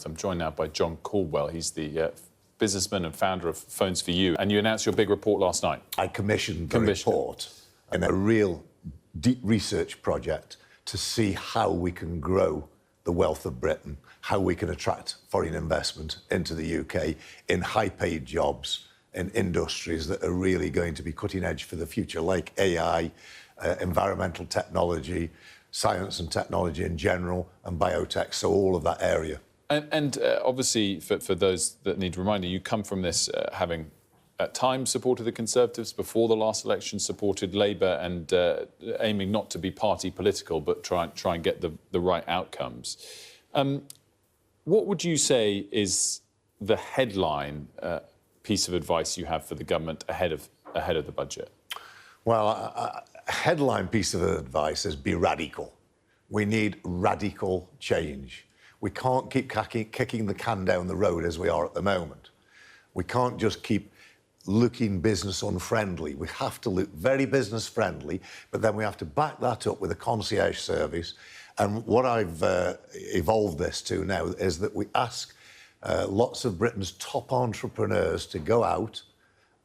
I'm joined now by John Caudwell. He's the businessman and founder of Phones for You. And you announced your big report last night. I commissioned the report and a real deep research project to see how we can grow the wealth of Britain, how we can attract foreign investment into the UK in high-paid jobs, in industries that are really going to be cutting edge for the future, like AI, environmental technology, science and technology in general, and biotech, so all of that area. And obviously, for those that need reminding, you come from this having at times supported the Conservatives, before the last election supported Labour, and aiming not to be party political, but try and get the right outcomes. What would you say is the headline piece of advice you have for the government ahead of the budget? Well, a headline piece of advice is be radical. We need radical change. We can't keep kicking the can down the road as we are at the moment. We can't just keep looking business unfriendly. We have to look very business friendly, but then we have to back that up with a concierge service. And what I've evolved this to now is that we ask lots of Britain's top entrepreneurs to go out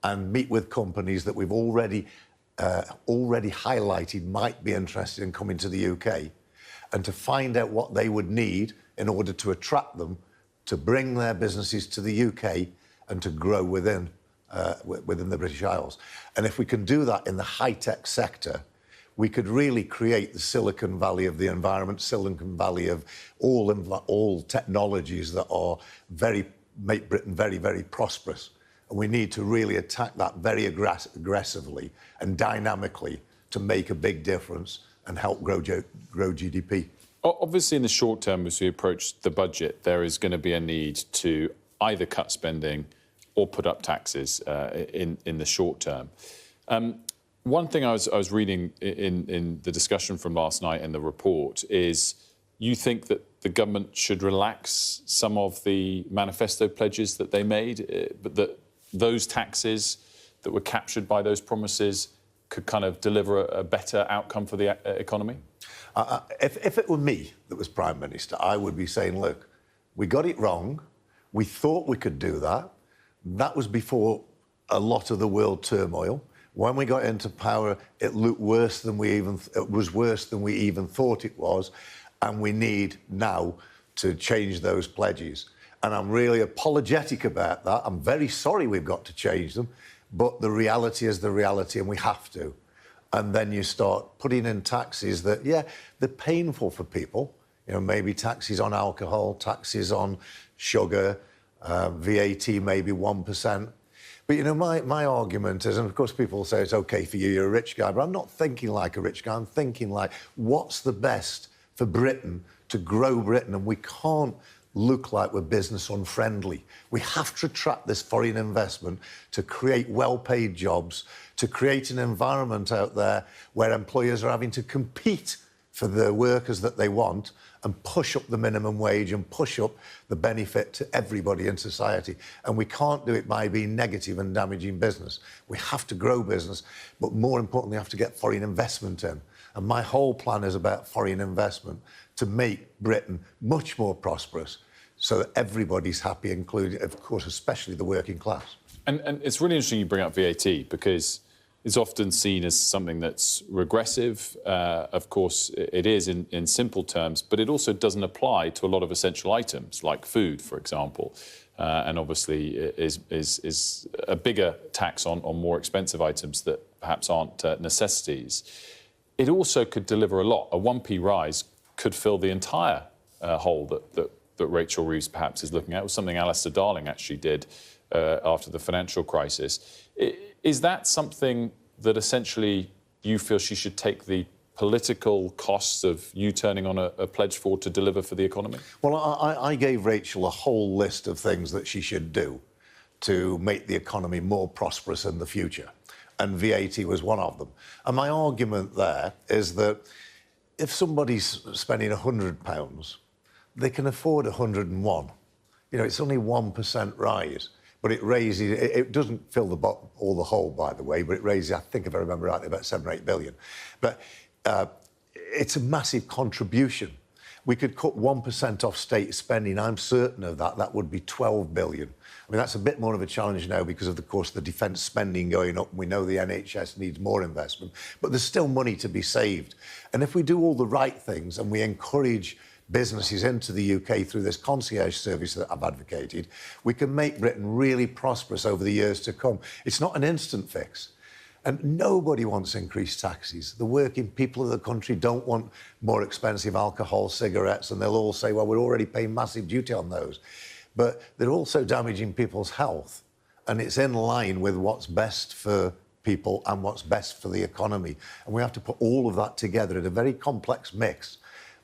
and meet with companies that we've already highlighted might be interested in coming to the UK, and to find out what they would need in order to attract them to bring their businesses to the UK and to grow within the British Isles. And if we can do that in the high-tech sector, we could really create the Silicon Valley of the environment, Silicon Valley of all technologies that make Britain very, very prosperous. And we need to really attack that very aggressively and dynamically to make a big difference and help grow GDP. Obviously, in the short term, as we approach the budget, there is going to be a need to either cut spending or put up taxes in the short term. One thing I was reading in the discussion from last night in the report is you think that the government should relax some of the manifesto pledges that they made, but that those taxes that were captured by those promises could kind of deliver a better outcome for the economy? If it were me that was Prime Minister, I would be saying, look, we got it wrong. We thought we could do that. That was before a lot of the world turmoil. When we got into power, it looked worse than it was worse than we even thought it was. And we need now to change those pledges. And I'm really apologetic about that. I'm very sorry we've got to change them. But the reality is the reality, and we have to. And then you start putting in taxes that, yeah, they're painful for people. You know, maybe taxes on alcohol, taxes on sugar, VAT maybe 1%. But, you know, my argument is, and of course people say it's OK for you, you're a rich guy, but I'm not thinking like a rich guy. I'm thinking like, what's the best for Britain to grow Britain? And we can't look like we're business unfriendly. We have to attract this foreign investment to create well-paid jobs, to create an environment out there where employers are having to compete for the workers that they want and push up the minimum wage and push up the benefit to everybody in society. And we can't do it by being negative and damaging business. We have to grow business, but more importantly, we have to get foreign investment in. And my whole plan is about foreign investment to make Britain much more prosperous so that everybody's happy, including, of course, especially the working class. And it's really interesting you bring up VAT, because it's often seen as something that's regressive. Of course, it is in simple terms, but it also doesn't apply to a lot of essential items, like food, for example. And obviously is a bigger tax on more expensive items that perhaps aren't necessities. It also could deliver a lot. A 1p rise could fill the entire hole that Rachel Reeves perhaps is looking at. It was something Alistair Darling actually did after the financial crisis. Is that something that essentially you feel she should take the political costs of you turning on a pledge for to deliver for the economy? Well, I gave Rachel a whole list of things that she should do to make the economy more prosperous in the future. And VAT was one of them. And my argument there is that if somebody's spending £100, they can afford 101. You know, it's only 1% rise, but it doesn't fill the bottom or the hole, by the way, but it raises, I think if I remember rightly, about 7 or 8 billion. But it's a massive contribution. We could cut 1% off state spending. I'm certain of that. That would be 12 billion. I mean, that's a bit more of a challenge now because of course, the defence spending going up. We know the NHS needs more investment, but there's still money to be saved. And if we do all the right things and we encourage businesses into the UK through this concierge service that I've advocated, we can make Britain really prosperous over the years to come. It's not an instant fix. And nobody wants increased taxes. The working people of the country don't want more expensive alcohol, cigarettes, and they'll all say, well, we're already paying massive duty on those. But they're also damaging people's health. And it's in line with what's best for people and what's best for the economy. And we have to put all of that together in a very complex mix.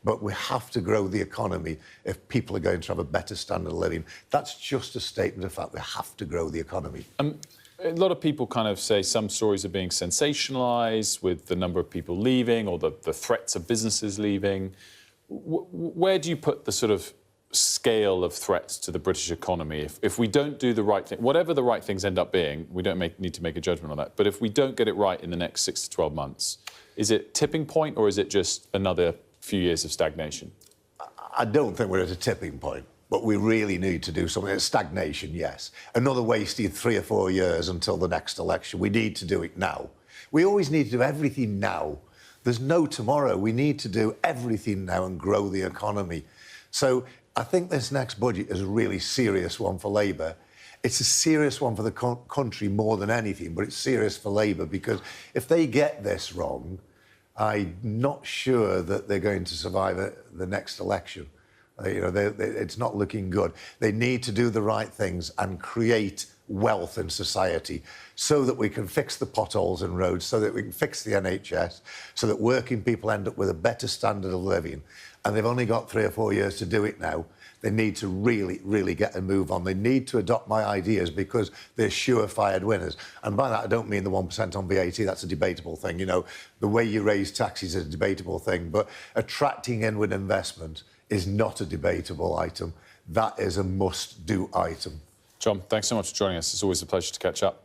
But we have to grow the economy if people are going to have a better standard of living. That's just a statement of fact. We have to grow the economy. A lot of people kind of say some stories are being sensationalised with the number of people leaving or the threats of businesses leaving. Where do you put the sort of scale of threats to the British economy? If we don't do the right thing, whatever the right things end up being, we don't need to make a judgment on that. But if we don't get it right in the next 6 to 12 months, is it tipping point or is it just another few years of stagnation? I don't think we're at a tipping point. But we really need to do something. Stagnation, yes. Another wasted 3 or 4 years until the next election. We need to do it now. We always need to do everything now. There's no tomorrow. We need to do everything now and grow the economy. So I think this next budget is a really serious one for Labour. It's a serious one for the country more than anything, but it's serious for Labour because if they get this wrong, I'm not sure that they're going to survive the next election. You know, it's not looking good. They need to do the right things and create wealth in society so that we can fix the potholes in roads, so that we can fix the NHS, so that working people end up with a better standard of living. And they've only got 3 or 4 years to do it now. They need to really, really get a move on. They need to adopt my ideas because they're surefire winners. And by that, I don't mean the 1% on VAT. That's a debatable thing. You know, the way you raise taxes is a debatable thing. But attracting inward investment is not a debatable item. That is a must-do item. John, thanks so much for joining us. It's always a pleasure to catch up.